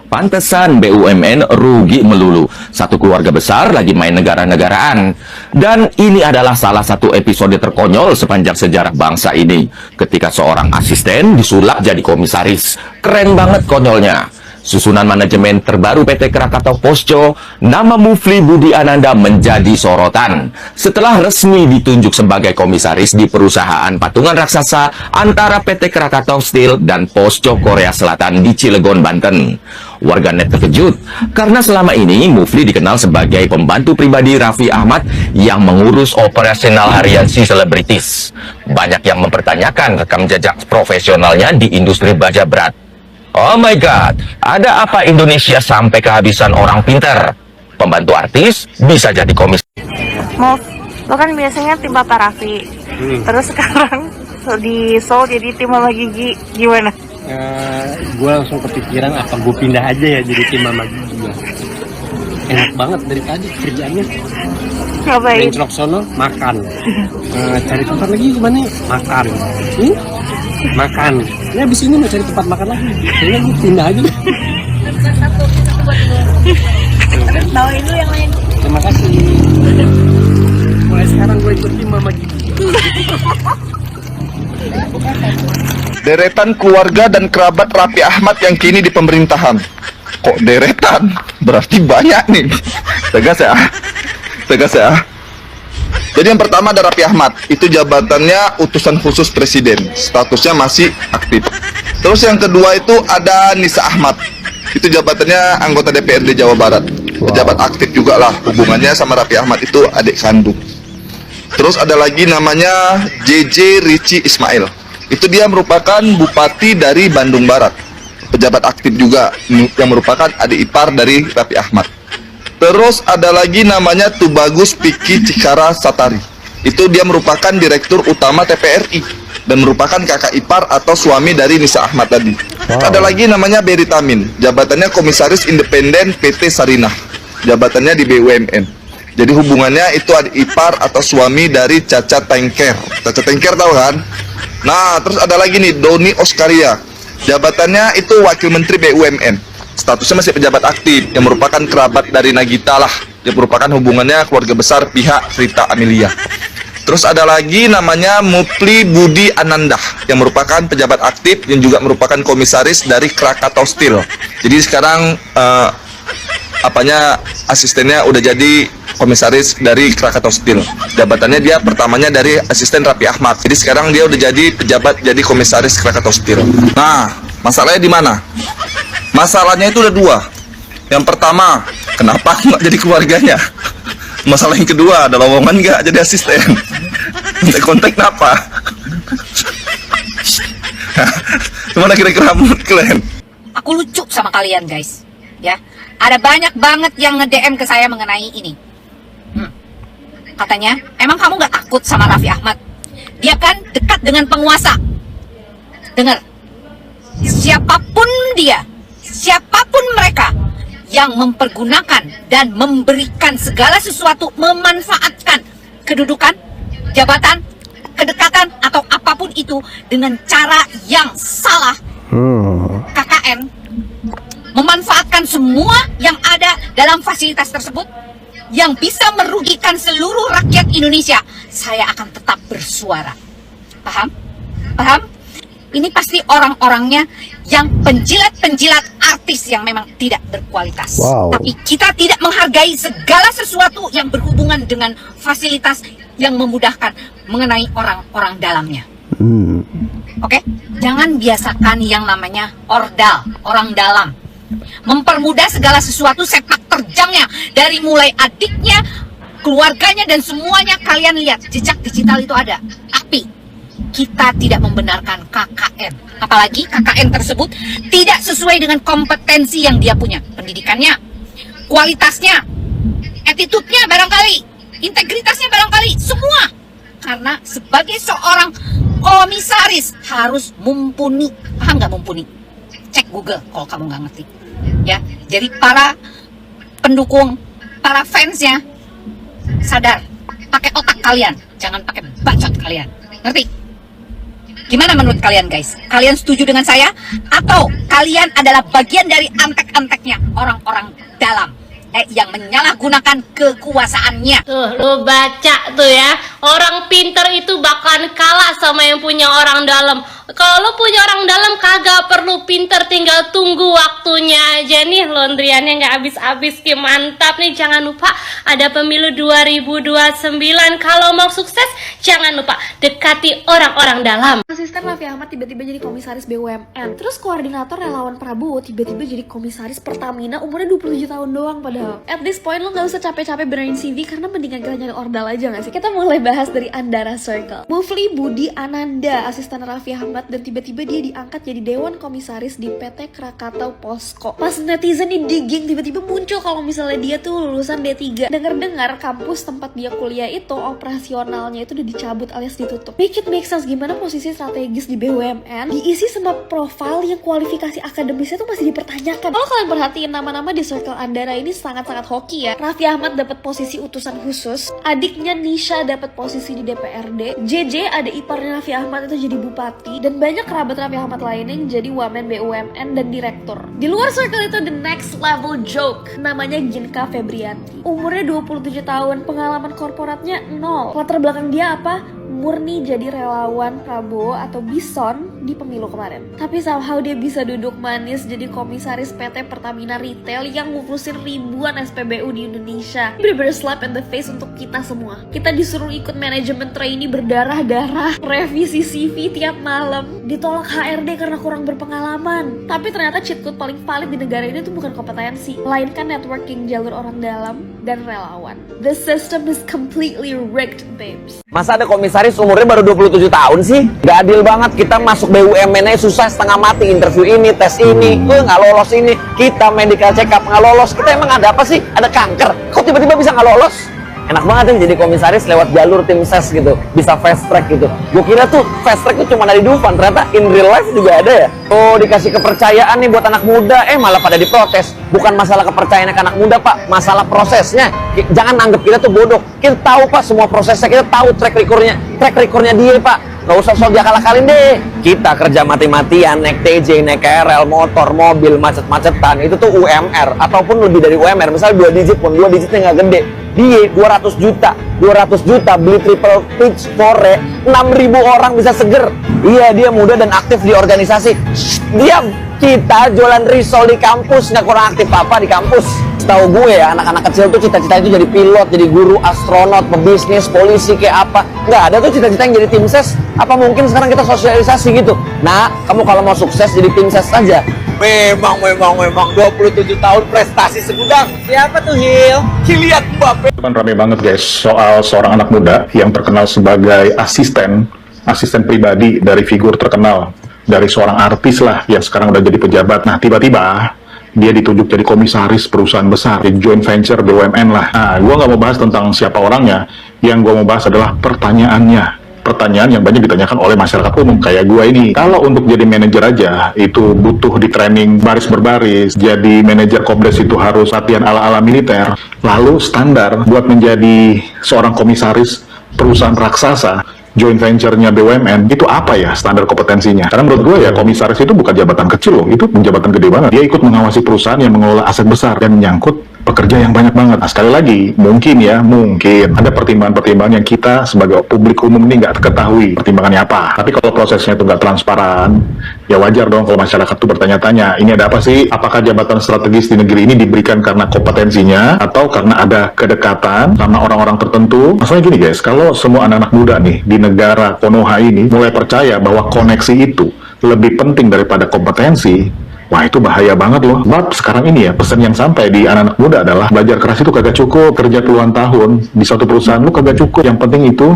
Pantesan BUMN rugi melulu. Satu keluarga besar lagi main negara-negaraan. Dan ini adalah salah satu episode terkonyol sepanjang sejarah bangsa ini. Ketika seorang asisten disulap jadi komisaris. Keren banget konyolnya. Susunan manajemen terbaru PT Krakatau Posco, nama Mufli Budi Ananda menjadi sorotan. Setelah resmi ditunjuk sebagai komisaris di perusahaan patungan raksasa antara PT Krakatau Steel dan Posco Korea Selatan di Cilegon, Banten. Warganet terkejut karena selama ini Mufli dikenal sebagai pembantu pribadi Raffi Ahmad yang mengurus operasional harian si selebritis. Banyak yang mempertanyakan rekam jejak profesionalnya di industri baja berat. Oh my god, ada apa Indonesia sampai kehabisan orang pintar? Pembantu artis bisa jadi komisaris. Mau, lo kan biasanya tim Papa Raffi, terus sekarang di Seoul jadi tim Mama Gigi, gimana? Gue langsung kepikiran apa gue pindah aja ya jadi tim Mama Gigi. Enak banget dari tadi kerjaannya. Ngapain? Mencrok sono makan, cari tempat lagi gimana? Makan, makan. Ya abis ini mau cari tempat makan lagi. Kayaknya gue pindah aja deh. Tawain dulu yang lain. Terima kasih. Mulai sekarang gue ikut tim Mama Gigi. Deretan keluarga dan kerabat Raffi Ahmad yang kini di pemerintahan. Kok deretan? Berarti banyak nih. Tegas ya? Tegas ya? Jadi yang pertama ada Raffi Ahmad. Itu jabatannya utusan khusus presiden. Statusnya masih aktif. Terus yang kedua itu ada Nisa Ahmad. Itu jabatannya anggota DPRD Jawa Barat. Pejabat aktif juga lah. Hubungannya sama Raffi Ahmad itu adik kandung. Terus ada lagi namanya JJ Ricci Ismail. Itu dia merupakan bupati dari Bandung Barat. Pejabat aktif juga yang merupakan adik ipar dari Raffi Ahmad. Terus ada lagi namanya Tubagus Piki Cikara Satari. Itu dia merupakan direktur utama TPRI dan merupakan kakak ipar atau suami dari Nisa Ahmad tadi. Ada lagi namanya Berry Tamin. Jabatannya komisaris independen PT Sarinah. Jabatannya di BUMN. Jadi hubungannya itu adik ipar atau suami dari Caca Tengker. Caca Tengker tahu kan? Nah, terus ada lagi nih Doni Oskaria. Jabatannya itu wakil menteri BUMN. Statusnya masih pejabat aktif yang merupakan kerabat dari Nagita lah. Yang merupakan hubungannya keluarga besar pihak Rita Amelia. Terus ada lagi namanya Mufli Budi Ananda yang merupakan pejabat aktif yang juga merupakan komisaris dari Krakatau Steel. Jadi sekarang asistennya udah jadi komisaris dari Krakatau Steel. Jabatannya dia pertamanya dari asisten Raffi Ahmad. Jadi sekarang dia udah jadi pejabat jadi komisaris Krakatau Steel. Nah, masalahnya di mana? Masalahnya itu ada dua. Yang pertama, kenapa nggak jadi keluarganya? Masalah yang kedua, ada lowongan nggak jadi asisten? Kontak kenapa? Gimana kira-kira menurut kalian? Aku lucu sama kalian guys, ya. Ada banyak banget yang nge-DM ke saya mengenai ini. Katanya, emang kamu nggak takut sama Raffi Ahmad? Dia kan dekat dengan penguasa. Dengar, siapapun dia, siapapun mereka yang mempergunakan dan memberikan segala sesuatu, memanfaatkan kedudukan, jabatan, kedekatan, atau apapun itu dengan cara yang salah, KKN memanfaatkan semua yang ada dalam fasilitas tersebut yang bisa merugikan seluruh rakyat Indonesia, saya akan tetap bersuara. Paham? Paham? Ini pasti orang-orangnya yang penjilat-penjilat artis yang memang tidak berkualitas. Tapi kita tidak menghargai segala sesuatu yang berhubungan dengan fasilitas yang memudahkan mengenai orang-orang dalamnya. Oke? Jangan biasakan yang namanya ordal, orang dalam. Mempermudah segala sesuatu sepak terjangnya. Dari mulai adiknya, keluarganya, dan semuanya. Kalian lihat, jejak digital itu ada. Tapi kita tidak membenarkan KKN. Apalagi KKN tersebut tidak sesuai dengan kompetensi yang dia punya. Pendidikannya, kualitasnya, attitude-nya barangkali, integritasnya barangkali, semua. Karena sebagai seorang komisaris harus mumpuni. Paham nggak mumpuni? Cek Google kalau kamu nggak ngerti. Ya, jadi para pendukung, para fansnya, sadar, pakai otak kalian, jangan pakai bacot kalian. Ngerti? Gimana menurut kalian guys? Kalian setuju dengan saya? Atau kalian adalah bagian dari antek-anteknya orang-orang dalam yang menyalahgunakan kekuasaannya? Tuh, lu baca tuh ya. Orang pinter itu bakalan kalah sama yang punya orang dalam. Kalau lu punya orang dalam kagak perlu pinter, tinggal tunggu waktunya aja nih. Laundryannya nggak habis-habis, Ki. Mantap nih. Jangan lupa ada pemilu 2029. Kalau mau sukses, jangan lupa dekati orang-orang dalam. Asisten Raffi Ahmad tiba-tiba jadi komisaris BUMN. Terus koordinator relawan Prabowo tiba-tiba jadi komisaris Pertamina umurnya 27 tahun doang padahal. At this point lo gak usah capek-capek benerin CV karena mendingan kita nyari ordal aja gak sih? Kita mulai bahas dari Andara Circle. Mufli Budi Ananda, asisten Raffi Ahmad, dan tiba-tiba dia diangkat jadi Dewan Komisaris di PT Krakatau Posko. Pas netizen di digging tiba-tiba muncul kalau misalnya dia tuh lulusan D3. Dengar-dengar kampus tempat dia kuliah itu operasionalnya itu udah dicabut alias ditutup. Make it make sense gimana posisi strategis di BUMN diisi sama profil yang kualifikasi akademisnya tuh masih dipertanyakan. Kalau kalian perhatiin nama-nama di Circle Andara ini sangat-sangat hoki ya. Raffi Ahmad dapat posisi utusan khusus, adiknya Nisha dapat posisi di DPRD, JJ ada iparnya Raffi Ahmad itu jadi bupati, dan banyak kerabat Raffi Ahmad lainnya yang jadi wamen BUMN dan direktur. Di luar Circle itu the next level joke, namanya Ginka Febrianti. Umurnya 27 tahun, pengalaman korporatnya 0. Latar belakang dia apa? Murni jadi relawan Prabowo atau Bison di pemilu kemarin. Tapi somehow dia bisa duduk manis jadi komisaris PT Pertamina Retail yang ngurusin ribuan SPBU di Indonesia. Bener-bener slap in the face untuk kita semua. Kita disuruh ikut manajemen trainee berdarah-darah, revisi CV tiap malam, ditolak HRD karena kurang berpengalaman. Tapi ternyata cheat code paling valid di negara ini tuh bukan kompetensi, melainkan networking jalur orang dalam dan relawan. The system is completely rigged, babes. Masa ada komisaris umurnya baru 27 tahun sih? Gak adil banget, kita masuk BUMN aja susah setengah mati, interview ini, tes ini, nggak lolos ini, kita medical check up nggak lolos, kita emang ada apa sih? Ada kanker, kok tiba-tiba bisa nggak lolos? Enak banget kan jadi komisaris lewat jalur tim ses gitu, bisa fast track gitu. Gue kira tuh fast track tuh cuma dari Dufan, ternyata in real life juga ada ya. Oh, dikasih kepercayaan nih buat anak muda, malah pada diprotes. Bukan masalah kepercayaan ke anak muda pak, masalah prosesnya. Jangan anggap kita tuh bodoh, kita tahu pak semua prosesnya, kita tahu track recordnya dia pak. Gak usah sok diakal-akalin deh. Kita kerja mati-matian, naik TJ, naik KRL, motor, mobil, macet-macetan, itu tuh UMR ataupun lebih dari UMR. Misalnya 2 digit pun, 2 digitnya nggak gede. Dia 200 juta beli triple pitch fore, 6.000 orang bisa seger. Iya, dia muda dan aktif di organisasi. Shh, diam. Kita jualan risol di kampus, nggak kurang aktif apa di kampus. Setahu gue ya, anak-anak kecil tuh cita-cita itu jadi pilot, jadi guru, astronot, pebisnis, polisi, kayak apa. Nggak ada tuh cita-cita yang jadi tim ses. Apa mungkin sekarang kita sosialisasi gitu? Nah, kamu kalau mau sukses jadi tim ses aja. Memang 27 tahun prestasi segudang. Siapa tuh Hil? Kylian Mbappe. Itu kan rame banget guys, soal seorang anak muda yang terkenal sebagai asisten pribadi dari figur terkenal, dari seorang artis lah yang sekarang udah jadi pejabat. Nah, tiba-tiba dia ditunjuk jadi komisaris perusahaan besar, di joint venture BUMN lah. Nah, gue nggak mau bahas tentang siapa orangnya, yang gue mau bahas adalah pertanyaannya. Pertanyaan yang banyak ditanyakan oleh masyarakat umum kayak gue ini. Kalau untuk jadi manajer aja itu butuh di training baris berbaris, jadi manajer kopdes itu harus latihan ala-ala militer. Lalu standar buat menjadi seorang komisaris perusahaan raksasa joint venture-nya BUMN itu apa ya standar kompetensinya? Karena menurut gue ya komisaris itu bukan jabatan kecil loh, itu jabatan gede banget. Dia ikut mengawasi perusahaan yang mengelola aset besar dan menyangkut pekerja yang banyak banget. Nah, sekali lagi, mungkin ada pertimbangan-pertimbangan yang kita sebagai publik umum ini nggak ketahui pertimbangannya apa. Tapi kalau prosesnya itu nggak transparan, ya wajar dong kalau masyarakat tuh bertanya-tanya, ini ada apa sih? Apakah jabatan strategis di negeri ini diberikan karena kompetensinya atau karena ada kedekatan sama orang-orang tertentu? Masalahnya gini guys, kalau semua anak-anak muda nih di negara Konoha ini mulai percaya bahwa koneksi itu lebih penting daripada kompetensi, wah itu bahaya banget loh. Sebab sekarang ini ya, pesan yang sampai di anak-anak muda adalah belajar keras itu kagak cukup, kerja puluhan tahun di suatu perusahaan lu kagak cukup. Yang penting itu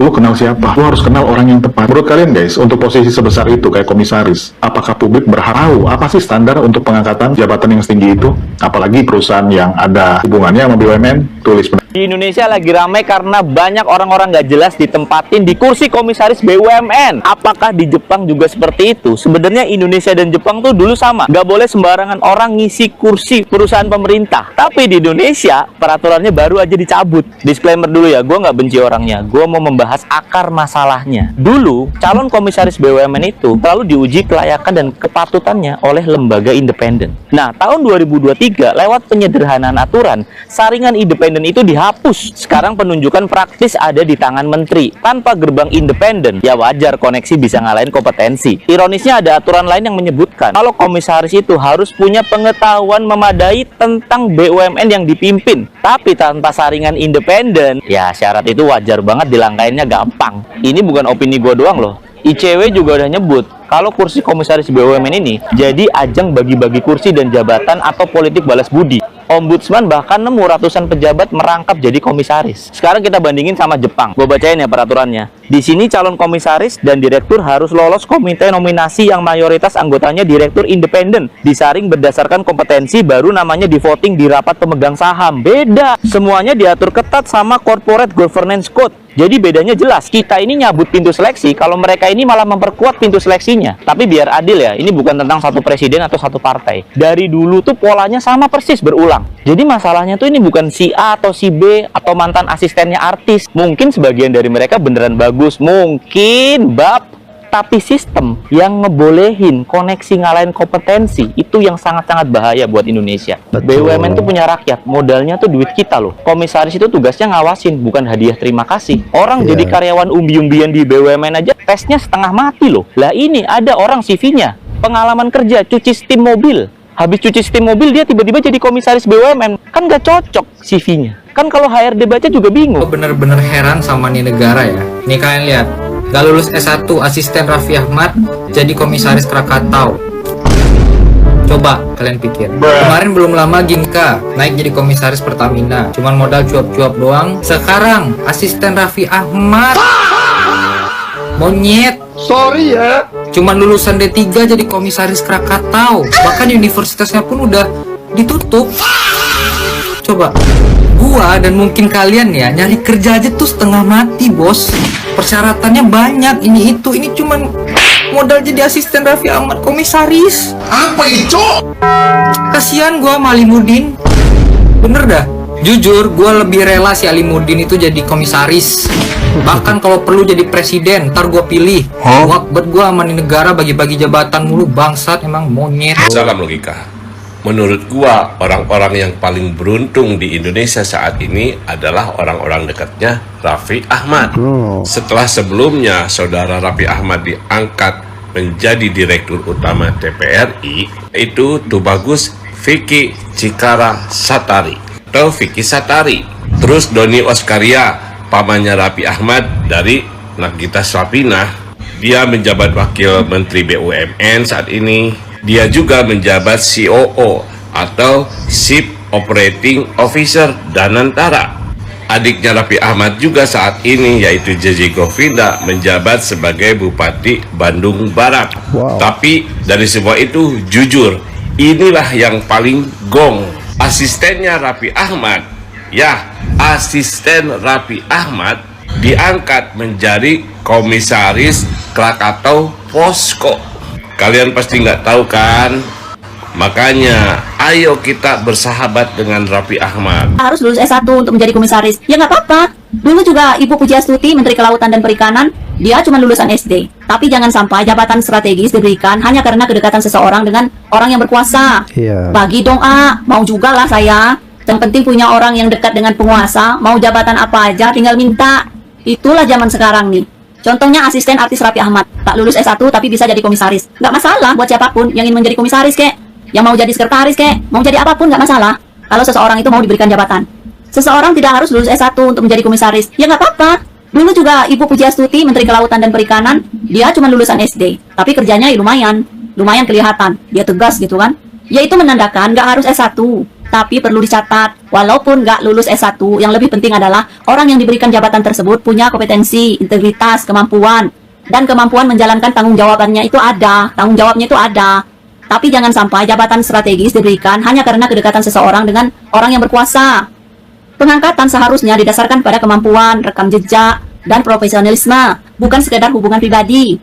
lu kenal siapa, lu harus kenal orang yang tepat. Menurut kalian guys, untuk posisi sebesar itu kayak komisaris, apakah publik berharap tahu apa sih standar untuk pengangkatan jabatan yang setinggi itu? Apalagi perusahaan yang ada hubungannya sama BUMN? Tulis Di Indonesia lagi ramai karena banyak orang-orang nggak jelas ditempatin di kursi komisaris BUMN. Apakah di Jepang juga seperti itu? Sebenarnya Indonesia dan Jepang tuh dulu sama. Nggak boleh sembarangan orang ngisi kursi perusahaan pemerintah. Tapi di Indonesia, peraturannya baru aja dicabut. Disclaimer dulu ya, gue nggak benci orangnya. Gue mau membahas akar masalahnya. Dulu, calon komisaris BUMN itu selalu diuji kelayakan dan kepatutannya oleh lembaga independen. Nah, tahun 2023, lewat penyederhanaan aturan, saringan independen itu dihapus. Sekarang penunjukan praktis ada di tangan menteri. Tanpa gerbang independen, ya wajar koneksi bisa ngalahin kompetensi. Ironisnya ada aturan lain yang menyebutkan kalau komisaris itu harus punya pengetahuan memadai tentang BUMN yang dipimpin. Tapi tanpa saringan independen, ya syarat itu wajar banget dilangkainnya gampang. Ini bukan opini gue doang loh. ICW juga udah nyebut kalau kursi komisaris BUMN ini jadi ajang bagi-bagi kursi dan jabatan atau politik balas budi. Ombudsman bahkan nemu ratusan pejabat merangkap jadi komisaris. Sekarang kita bandingin sama Jepang. Gue bacain ya peraturannya. Di sini calon komisaris dan direktur harus lolos komite nominasi yang mayoritas anggotanya direktur independen. Disaring berdasarkan kompetensi, baru namanya di voting di rapat pemegang saham. Beda. Semuanya diatur ketat sama Corporate Governance Code. Jadi bedanya jelas, kita ini nyabut pintu seleksi, kalau mereka ini malah memperkuat pintu seleksinya. Tapi biar adil ya, ini bukan tentang satu presiden atau satu partai. Dari dulu tuh polanya sama persis berulang. Jadi masalahnya tuh ini bukan si A atau si B atau mantan asistennya artis. Mungkin sebagian dari mereka beneran bagus, mungkin bab. Tapi sistem yang ngebolehin koneksi ngalahin kompetensi itu yang sangat-sangat bahaya buat Indonesia. BUMN tuh punya rakyat, modalnya tuh duit kita loh. Komisaris itu tugasnya ngawasin, bukan hadiah terima kasih. Orang jadi karyawan umbi-umbian di BUMN aja tesnya setengah mati loh. Lah ini ada orang CV-nya, pengalaman kerja, cuci setim mobil. Habis cuci setim mobil dia tiba-tiba jadi komisaris BUMN. Kan gak cocok CV-nya. Kan kalau HRD baca juga bingung. Bener-bener heran sama nih negara ya. Nih kalian lihat, gak lulus S1 asisten Raffi Ahmad jadi komisaris Krakatau. Coba kalian pikir, kemarin belum lama Ginka naik jadi komisaris Pertamina, cuman modal cuap-cuap doang. Sekarang asisten Raffi Ahmad, monyet, sorry ya, cuman lulusan D3 jadi komisaris Krakatau. Bahkan universitasnya pun udah ditutup. Coba gua dan mungkin kalian ya nyari kerja aja tuh setengah mati bos. Persyaratannya banyak, ini cuman modal jadi asisten Raffi Ahmad komisaris. Apa itu? Kasihan gua sama Alimuddin. Bener dah, jujur gua lebih rela si Alimuddin itu jadi komisaris. Bahkan kalau perlu jadi presiden, ntar gua pilih. Buat gua sama nih negara bagi-bagi jabatan mulu, bangsat emang monyet. Salam logika. Menurut gua, orang-orang yang paling beruntung di Indonesia saat ini adalah orang-orang dekatnya Raffi Ahmad. Setelah sebelumnya saudara Raffi Ahmad diangkat menjadi direktur utama TPRI, itu Tubagus Vicky Cikara Satari atau Vicky Satari. Terus Doni Oskaria, pamannya Raffi Ahmad dari Nagita Slavina, dia menjabat wakil menteri BUMN saat ini. Dia juga menjabat COO atau Chief Operating Officer Danantara. Adiknya Raffi Ahmad juga saat ini yaitu JJ Govinda menjabat sebagai Bupati Bandung Barat. Tapi dari semua itu jujur, inilah yang paling gong. Asistennya Raffi Ahmad, ya asisten Raffi Ahmad diangkat menjadi komisaris Krakatau Posko. Kalian pasti nggak tahu kan? Makanya, ayo kita bersahabat dengan Raffi Ahmad. Harus lulus S1 untuk menjadi komisaris. Ya nggak apa-apa. Dulu juga Ibu Pujiastuti, Menteri Kelautan dan Perikanan, dia cuma lulusan SD. Tapi jangan sampai jabatan strategis diberikan hanya karena kedekatan seseorang dengan orang yang berkuasa. Bagi dong, mau juga lah saya. Yang penting punya orang yang dekat dengan penguasa, mau jabatan apa aja tinggal minta. Itulah zaman sekarang nih. Contohnya asisten artis Raffi Ahmad, tak lulus S1 tapi bisa jadi komisaris. Nggak masalah buat siapapun yang ingin menjadi komisaris kek, yang mau jadi sekretaris kek, mau jadi apapun nggak masalah. Kalau seseorang itu mau diberikan jabatan. Seseorang tidak harus lulus S1 untuk menjadi komisaris. Ya nggak apa-apa. Dulu juga Ibu Pujiastuti, Menteri Kelautan dan Perikanan, dia cuma lulusan SD. Tapi kerjanya ya lumayan kelihatan. Dia tegas gitu kan. Ya itu menandakan nggak harus S1. Tapi perlu dicatat, walaupun nggak lulus S1, yang lebih penting adalah orang yang diberikan jabatan tersebut punya kompetensi, integritas, kemampuan, dan kemampuan menjalankan tanggung jawabnya itu ada. Tapi jangan sampai jabatan strategis diberikan hanya karena kedekatan seseorang dengan orang yang berkuasa. Pengangkatan seharusnya didasarkan pada kemampuan, rekam jejak, dan profesionalisme, bukan sekedar hubungan pribadi.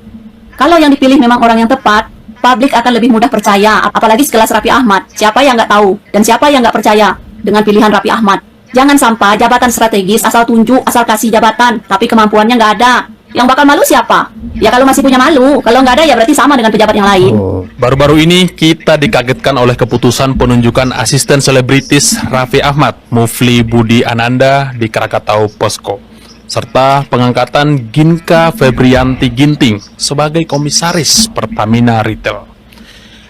Kalau yang dipilih memang orang yang tepat, publik akan lebih mudah percaya, apalagi sekelas Raffi Ahmad. Siapa yang nggak tahu dan siapa yang nggak percaya dengan pilihan Raffi Ahmad? Jangan sampai jabatan strategis asal tunjuk, asal kasih jabatan, tapi kemampuannya nggak ada. Yang bakal malu siapa? Ya kalau masih punya malu, kalau nggak ada ya berarti sama dengan pejabat yang lain. Baru-baru ini kita dikagetkan oleh keputusan penunjukan asisten selebritis Raffi Ahmad, Mufli Budi Ananda di Krakatau Posko, serta pengangkatan Ginka Febrianti Ginting sebagai komisaris Pertamina Retail.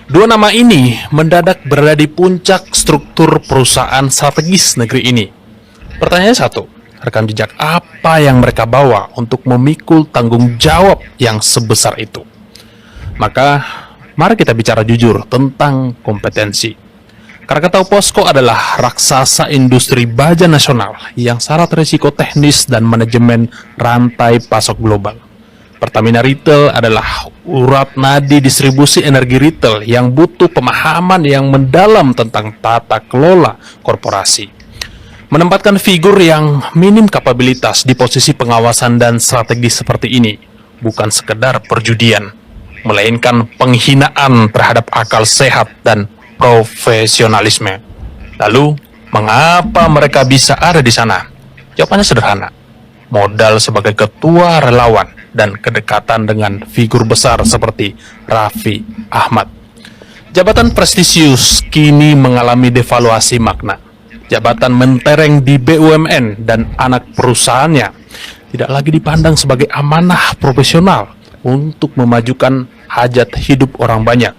Dua nama ini mendadak berada di puncak struktur perusahaan strategis negeri ini. Pertanyaan satu, rekam jejak apa yang mereka bawa untuk memikul tanggung jawab yang sebesar itu? Maka, mari kita bicara jujur tentang kompetensi. Krakatau Posko adalah raksasa industri baja nasional yang syarat risiko teknis dan manajemen rantai pasok global. Pertamina Retail adalah urat nadi distribusi energi retail yang butuh pemahaman yang mendalam tentang tata kelola korporasi. Menempatkan figur yang minim kapabilitas di posisi pengawasan dan strategi seperti ini bukan sekedar perjudian, melainkan penghinaan terhadap akal sehat dan profesionalisme. Lalu, mengapa mereka bisa ada di sana? Jawabannya sederhana. Modal sebagai ketua relawan dan kedekatan dengan figur besar seperti Raffi Ahmad. Jabatan prestisius kini mengalami devaluasi makna. Jabatan mentereng di BUMN dan anak perusahaannya tidak lagi dipandang sebagai amanah profesional untuk memajukan hajat hidup orang banyak,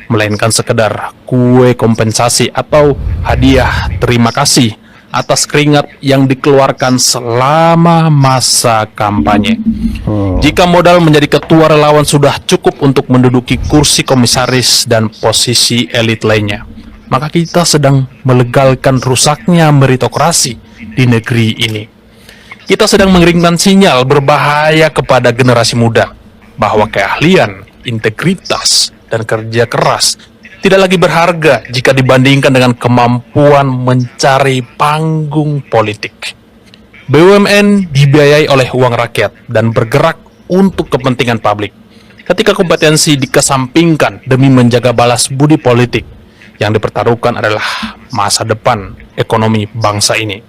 melainkan sekedar kue kompensasi atau hadiah terima kasih atas keringat yang dikeluarkan selama masa kampanye. Jika modal menjadi ketua relawan sudah cukup untuk menduduki kursi komisaris dan posisi elit lainnya, maka kita sedang melegalkan rusaknya meritokrasi di negeri ini. Kita sedang mengirimkan sinyal berbahaya kepada generasi muda bahwa keahlian, integritas, dan kerja keras tidak lagi berharga jika dibandingkan dengan kemampuan mencari panggung politik. BUMN dibiayai oleh uang rakyat dan bergerak untuk kepentingan publik. Ketika kompetensi dikesampingkan demi menjaga balas budi politik, yang dipertaruhkan adalah masa depan ekonomi bangsa ini.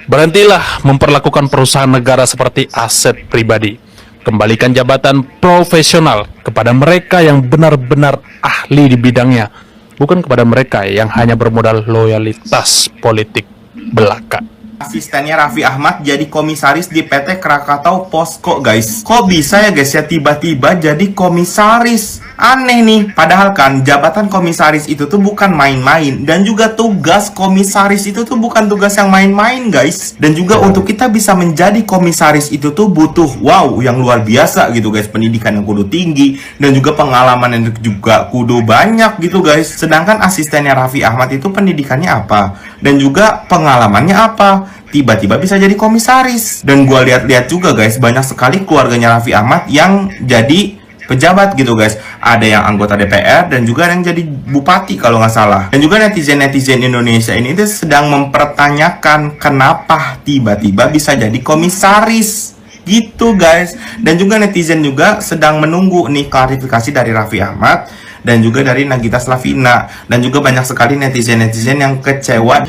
Berhentilah memperlakukan perusahaan negara seperti aset pribadi. Kembalikan jabatan profesional kepada mereka yang benar-benar ahli di bidangnya, bukan kepada mereka yang hanya bermodal loyalitas politik belaka. Asistennya Raffi Ahmad jadi komisaris di PT Krakatau Posko, guys. Kok bisa ya guys ya tiba-tiba jadi komisaris? Aneh nih. Padahal kan jabatan komisaris itu tuh bukan main-main. Dan juga tugas komisaris itu tuh bukan tugas yang main-main, guys. Dan juga untuk kita bisa menjadi komisaris itu tuh butuh yang luar biasa gitu, guys. Pendidikan yang kudu tinggi dan juga pengalaman yang juga kudu banyak gitu, guys. Sedangkan asistennya Raffi Ahmad itu pendidikannya apa? Dan juga pengalamannya apa? Tiba-tiba bisa jadi komisaris. Dan gua lihat-lihat juga, guys, banyak sekali keluarganya Raffi Ahmad yang jadi pejabat gitu, guys. Ada yang anggota DPR dan juga yang jadi bupati kalau nggak salah. Dan juga netizen-netizen Indonesia ini tuh sedang mempertanyakan kenapa tiba-tiba bisa jadi komisaris gitu, guys. Dan juga netizen juga sedang menunggu nih klarifikasi dari Raffi Ahmad dan juga dari Nagita Slavina. Dan juga banyak sekali netizen-netizen yang kecewa.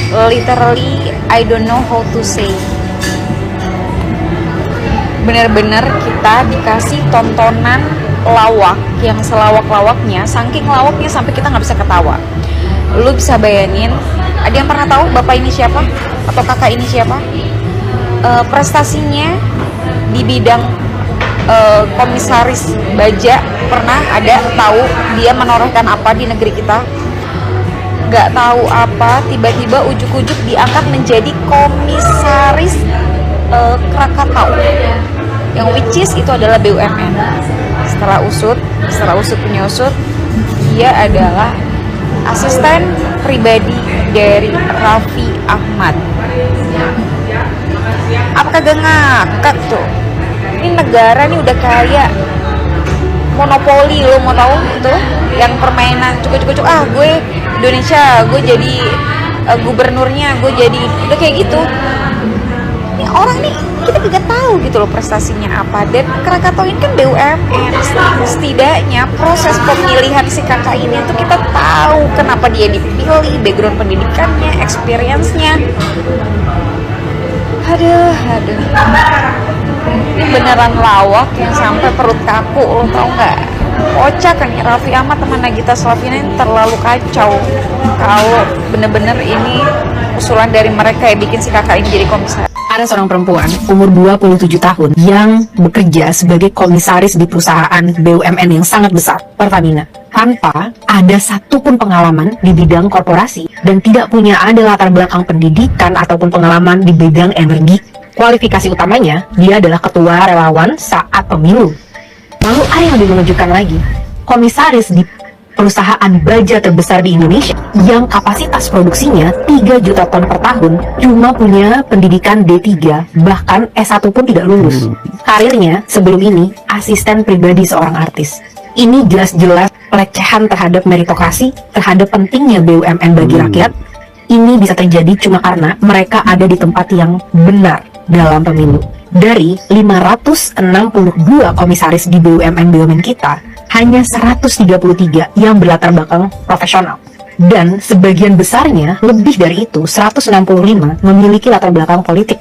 Literally, I don't know how to say. Bener-bener kita dikasih tontonan lawak yang selawak-lawaknya, saking lawaknya sampai kita nggak bisa ketawa. Lu bisa bayangin, ada yang pernah tahu bapak ini siapa? Atau kakak ini siapa? Prestasinya di bidang komisaris baja pernah ada tahu dia menorehkan apa di negeri kita? Gak tahu apa, tiba-tiba ujuk-ujuk diangkat menjadi komisaris Krakatau, yang which is itu adalah BUMN. Setelah usut punya usut, dia adalah asisten pribadi dari Raffi Ahmad. Apa kagak ngakak tuh? Ini negara nih udah kayak monopoli, lo mau tahu tuh yang permainan cukup-cukup gue Indonesia, gue jadi gubernurnya, gue jadi udah kayak gitu. Ini orang nih kita juga tahu gitu loh prestasinya apa. Dan Krakatau ini kan BUMN, setidaknya proses pemilihan si kakak ini tuh kita tahu kenapa dia dipilih, background pendidikannya, experience-nya. Aduh. Ini beneran lawak yang sampai perut kaku, lo tau nggak? Kocak kan nih, Raffi Ahmad sama Nagita Slavina ini terlalu kacau. Kalau bener-bener ini usulan dari mereka yang bikin si kakak ini jadi komisaris. Ada seorang perempuan umur 27 tahun yang bekerja sebagai komisaris di perusahaan BUMN yang sangat besar, Pertamina, tanpa ada satupun pengalaman di bidang korporasi dan tidak punya ada latar belakang pendidikan ataupun pengalaman di bidang energi. Kualifikasi utamanya, dia adalah ketua relawan saat pemilu. Lalu ada yang lebih mengejutkan lagi, komisaris di perusahaan baja terbesar di Indonesia yang kapasitas produksinya 3 juta ton per tahun cuma punya pendidikan D3, bahkan S1 pun tidak lulus. Karirnya sebelum ini asisten pribadi seorang artis. Ini jelas-jelas pelecehan terhadap meritokrasi, terhadap pentingnya BUMN bagi rakyat. Ini bisa terjadi cuma karena mereka ada di tempat yang benar dalam pemilu. Dari 562 komisaris di BUMN kita, hanya 133 yang berlatar belakang profesional. Dan sebagian besarnya, lebih dari itu, 165 memiliki latar belakang politik.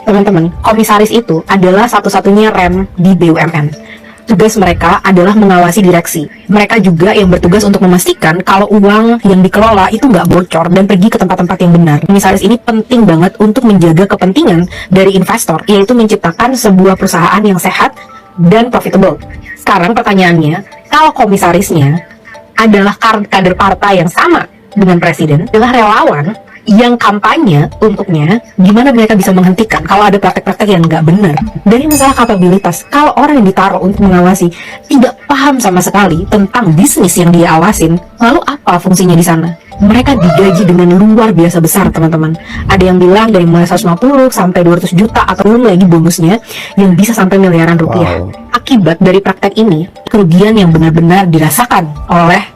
Teman-teman, komisaris itu adalah satu-satunya rem di BUMN. Tugas mereka adalah mengawasi direksi. Mereka juga yang bertugas untuk memastikan kalau uang yang dikelola itu nggak bocor dan pergi ke tempat-tempat yang benar. Komisaris ini penting banget untuk menjaga kepentingan dari investor, yaitu menciptakan sebuah perusahaan yang sehat dan profitable. Sekarang pertanyaannya, kalau komisarisnya adalah kader partai yang sama dengan presiden, adalah relawan yang kampanye untuknya, gimana mereka bisa menghentikan kalau ada praktek-praktek yang nggak benar. Dari masalah kapabilitas, kalau orang yang ditaruh untuk mengawasi tidak paham sama sekali tentang bisnis yang dia awasin, lalu apa fungsinya di sana? Mereka digaji dengan luar biasa besar, teman-teman. Ada yang bilang dari mulai 150 sampai 200 juta atau belum lagi bonusnya yang bisa sampai miliaran rupiah. Akibat dari praktek ini, kerugian yang benar-benar dirasakan oleh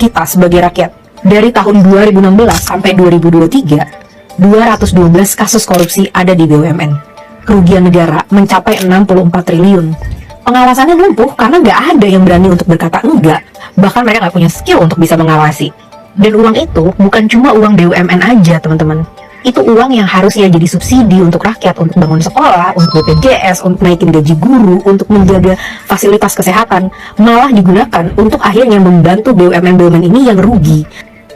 kita sebagai rakyat. Dari tahun 2016 sampai 2023, 212 kasus korupsi ada di BUMN. Kerugian negara mencapai 64 triliun. Pengawasannya lumpuh karena nggak ada yang berani untuk berkata enggak. Bahkan mereka nggak punya skill untuk bisa mengawasi. Dan uang itu bukan cuma uang BUMN aja, teman-teman. Itu uang yang harusnya jadi subsidi untuk rakyat, untuk bangun sekolah, untuk BPJS, untuk naikin gaji guru, untuk menjaga fasilitas kesehatan, malah digunakan untuk akhirnya membantu BUMN ini yang rugi.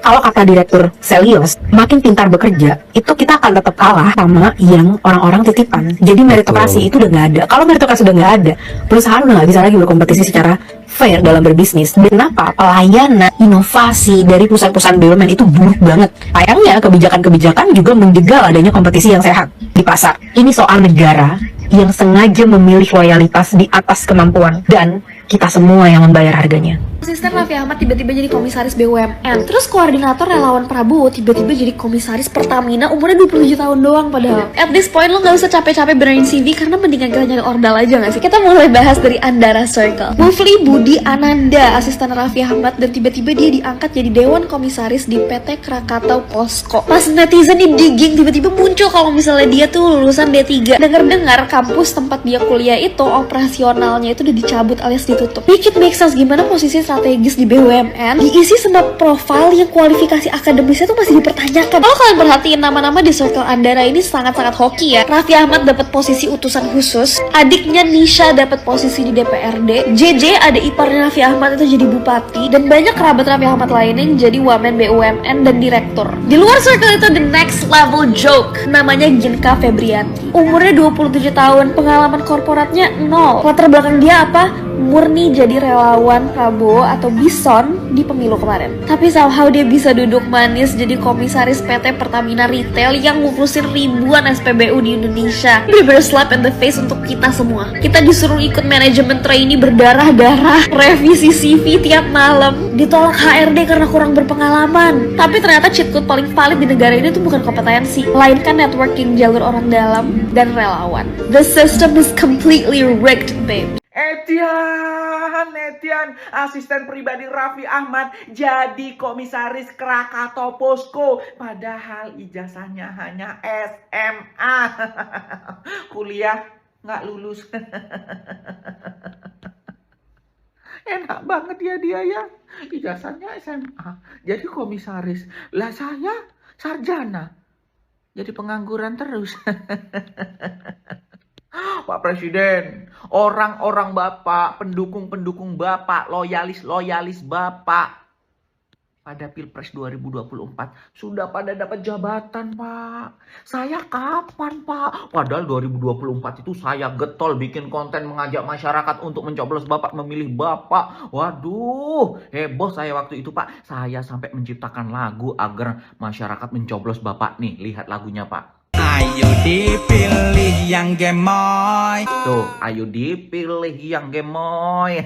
Kalau kata Direktur Selios, makin pintar bekerja, itu kita akan tetap kalah sama yang orang-orang titipan. Jadi meritokrasi itu udah nggak ada. Kalau meritokrasi udah nggak ada, perusahaan udah nggak bisa lagi berkompetisi secara fair dalam berbisnis. Dan kenapa? Pelayanan, inovasi dari perusahaan-perusahaan BUMN itu buruk banget. Sayangnya kebijakan-kebijakan juga menjegal adanya kompetisi yang sehat di pasar. Ini soal negara yang sengaja memilih loyalitas di atas kemampuan, dan kita semua yang membayar harganya. Asisten Raffi Ahmad tiba-tiba jadi komisaris BUMN. Terus koordinator relawan Prabowo tiba-tiba jadi komisaris Pertamina umurnya 27 tahun doang padahal. At this point lo gak usah capek-capek benerin CV karena mendingan kita nyari ordal aja gak sih? Kita mulai bahas dari Andara Circle. Mufli Budi Ananda, asisten Raffi Ahmad, dan tiba-tiba dia diangkat jadi Dewan Komisaris di PT Krakatau Posko. Pas netizen di digging tiba-tiba muncul kalau misalnya dia tuh lulusan D3. Dengar-dengar kampus tempat dia kuliah itu operasionalnya itu udah dicabut alias ditutup. Make it make sense gimana posisi strategis di BUMN diisi sama profil yang kualifikasi akademisnya tuh masih dipertanyakan. Kalau kalian perhatiin nama-nama di circle Andara ini sangat-sangat hoki ya. Raffi Ahmad dapat posisi utusan khusus, adiknya Nisha dapat posisi di DPRD, JJ ada iparnya Raffi Ahmad itu jadi bupati, dan banyak kerabat Raffi Ahmad lainnya yang jadi wamen BUMN dan direktur. Di luar circle itu the next level joke, namanya Ginka Febrianti. Umurnya 27 tahun, pengalaman korporatnya 0. Latar belakang dia apa? Murni jadi relawan Prabowo atau Bison di pemilu kemarin. Tapi somehow dia bisa duduk manis jadi komisaris PT Pertamina Retail yang ngurusin ribuan SPBU di Indonesia. Bener-bener slap in the face untuk kita semua. Kita disuruh ikut manajemen trainee berdarah-darah, revisi CV tiap malam, ditolak HRD karena kurang berpengalaman. Tapi ternyata cheat code paling valid di negara ini tuh bukan kompetensi, melainkan networking jalur orang dalam dan relawan. The system is completely rigged, babe. Etian, asisten pribadi Raffi Ahmad jadi komisaris Krakatau Posko, padahal ijazahnya hanya SMA. Kuliah nggak lulus. Enak banget ya dia ya, ijazahnya SMA jadi komisaris, lah saya sarjana jadi pengangguran terus. Pak Presiden, orang-orang Bapak, pendukung-pendukung Bapak, loyalis Bapak pada Pilpres 2024 sudah pada dapat jabatan, Pak. Saya kapan, Pak? Padahal 2024 itu saya getol bikin konten mengajak masyarakat untuk mencoblos Bapak, memilih Bapak. Waduh, heboh saya waktu itu, Pak. Saya sampai menciptakan lagu agar masyarakat mencoblos Bapak. Nih, lihat lagunya, Pak. Ayo dipilih yang gemoy. Tuh, ayo dipilih yang gemoy.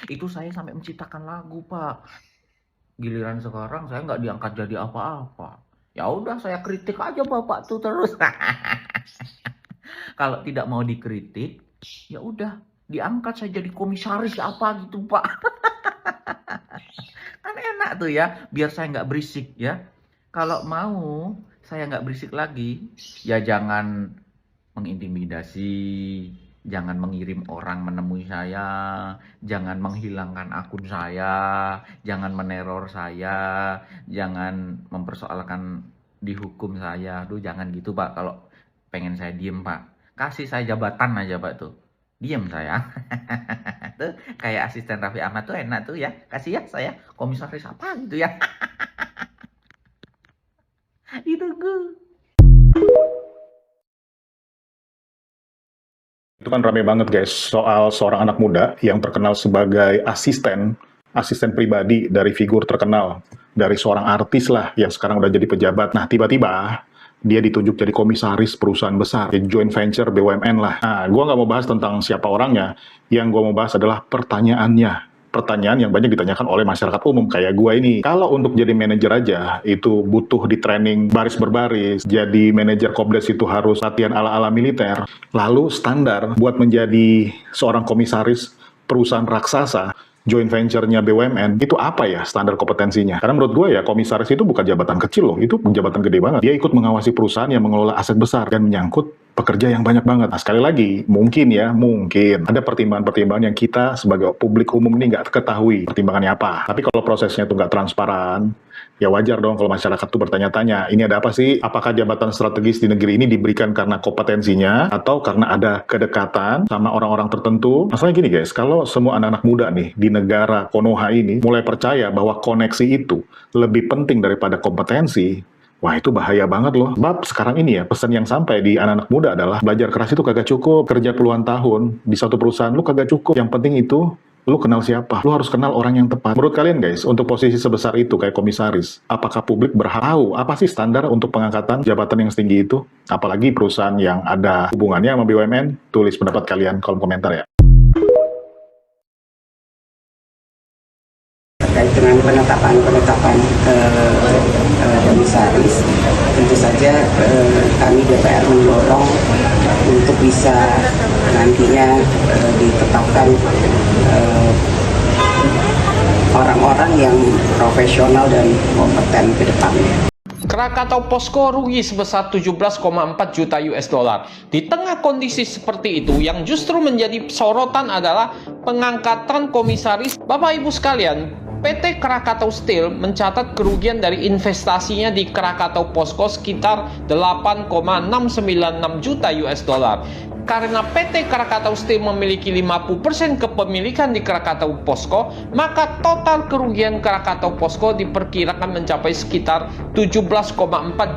Itu saya sampai menciptakan lagu, Pak. Giliran sekarang saya nggak diangkat jadi apa-apa. Ya udah, saya kritik aja Bapak tuh terus. Kalau tidak mau dikritik, ya udah diangkat saya jadi komisaris apa gitu, Pak. Kan enak tuh ya, biar saya nggak berisik ya. Kalau mau saya nggak berisik lagi, ya jangan mengintimidasi, jangan mengirim orang menemui saya, jangan menghilangkan akun saya, jangan meneror saya, jangan mempersoalkan dihukum saya. Aduh, jangan gitu, Pak. Kalau pengen saya diem, Pak, kasih saya jabatan aja, Pak, tuh. Diem saya. Tuh, kayak asisten Raffi Ahmad tuh enak tuh ya. Kasih ya saya komisaris apa gitu ya. Ditunggu. Itu kan rame banget guys, soal seorang anak muda yang terkenal sebagai asisten pribadi dari figur terkenal, dari seorang artis lah yang sekarang udah jadi pejabat. Nah, tiba-tiba dia ditunjuk jadi komisaris perusahaan besar, joint venture BUMN lah. Nah, gue nggak mau bahas tentang siapa orangnya, yang gue mau bahas adalah pertanyaannya. Pertanyaan yang banyak ditanyakan oleh masyarakat umum kayak gue ini. Kalau untuk jadi manajer aja, itu butuh di training baris berbaris. Jadi manajer Kobdes itu harus latihan ala-ala militer. Lalu standar buat menjadi seorang komisaris perusahaan raksasa, joint venture-nya BUMN, itu apa ya standar kompetensinya? Karena menurut gue ya, komisaris itu bukan jabatan kecil loh, itu jabatan gede banget. Dia ikut mengawasi perusahaan yang mengelola aset besar dan menyangkut pekerja yang banyak banget. Nah, sekali lagi, mungkin ada pertimbangan-pertimbangan yang kita sebagai publik umum ini nggak ketahui pertimbangannya apa. Tapi kalau prosesnya itu nggak transparan, ya wajar dong kalau masyarakat tuh bertanya-tanya, ini ada apa sih? Apakah jabatan strategis di negeri ini diberikan karena kompetensinya atau karena ada kedekatan sama orang-orang tertentu? Masalahnya gini guys, kalau semua anak-anak muda nih di negara Konoha ini mulai percaya bahwa koneksi itu lebih penting daripada kompetensi, wah itu bahaya banget loh. Sebab sekarang ini ya, pesan yang sampai di anak-anak muda adalah belajar keras itu kagak cukup. Kerja puluhan tahun di satu perusahaan lu kagak cukup. Yang penting itu lu kenal siapa. Lu harus kenal orang yang tepat. Menurut kalian guys, untuk posisi sebesar itu kayak komisaris, apakah publik berhak tahu apa sih standar untuk pengangkatan jabatan yang setinggi itu? Apalagi perusahaan yang ada hubungannya sama BUMN? Tulis pendapat kalian kolom komentar ya. Terkait dengan penetapan komisaris, tentu saja kami DPR mendorong untuk bisa nantinya ditetapkan orang-orang yang profesional dan kompeten ke depannya. Krakatau Posko rugi sebesar 17,4 juta US dollar. Di tengah kondisi seperti itu, yang justru menjadi sorotan adalah pengangkatan komisaris. Bapak Ibu sekalian, PT Krakatau Steel mencatat kerugian dari investasinya di Krakatau Posko sekitar 8,696 juta US dollar. Karena PT Krakatau Steel memiliki 50% kepemilikan di Krakatau Posko, maka total kerugian Krakatau Posko diperkirakan mencapai sekitar 17,4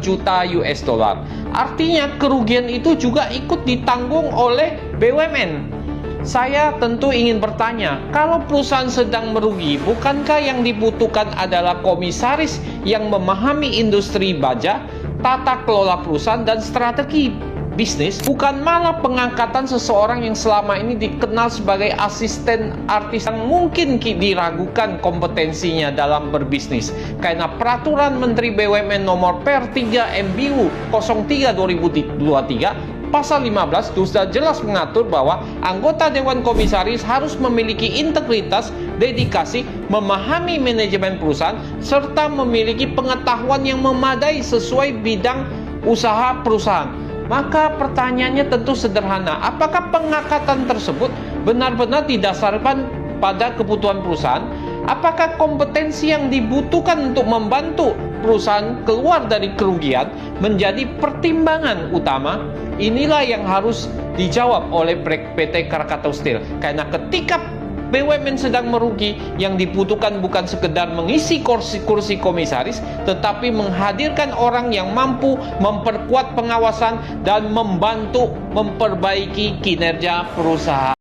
juta US dollar. Artinya kerugian itu juga ikut ditanggung oleh BUMN. Saya tentu ingin bertanya, kalau perusahaan sedang merugi, bukankah yang dibutuhkan adalah komisaris yang memahami industri baja, tata kelola perusahaan, dan strategi bisnis, bukan malah pengangkatan seseorang yang selama ini dikenal sebagai asisten artis yang mungkin diragukan kompetensinya dalam berbisnis. Karena peraturan Menteri BUMN nomor per 3 MBU 03/2023 pasal 15 itu sudah jelas mengatur bahwa anggota Dewan Komisaris harus memiliki integritas, dedikasi, memahami manajemen perusahaan, serta memiliki pengetahuan yang memadai sesuai bidang usaha perusahaan. Maka pertanyaannya tentu sederhana, apakah pengangkatan tersebut benar-benar didasarkan pada kebutuhan perusahaan? Apakah kompetensi yang dibutuhkan untuk membantu perusahaan keluar dari kerugian menjadi pertimbangan utama? Inilah yang harus dijawab oleh PT Krakatau Steel. Karena ketika BUMN sedang merugi, yang dibutuhkan bukan sekedar mengisi kursi komisaris, tetapi menghadirkan orang yang mampu memperkuat pengawasan dan membantu memperbaiki kinerja perusahaan.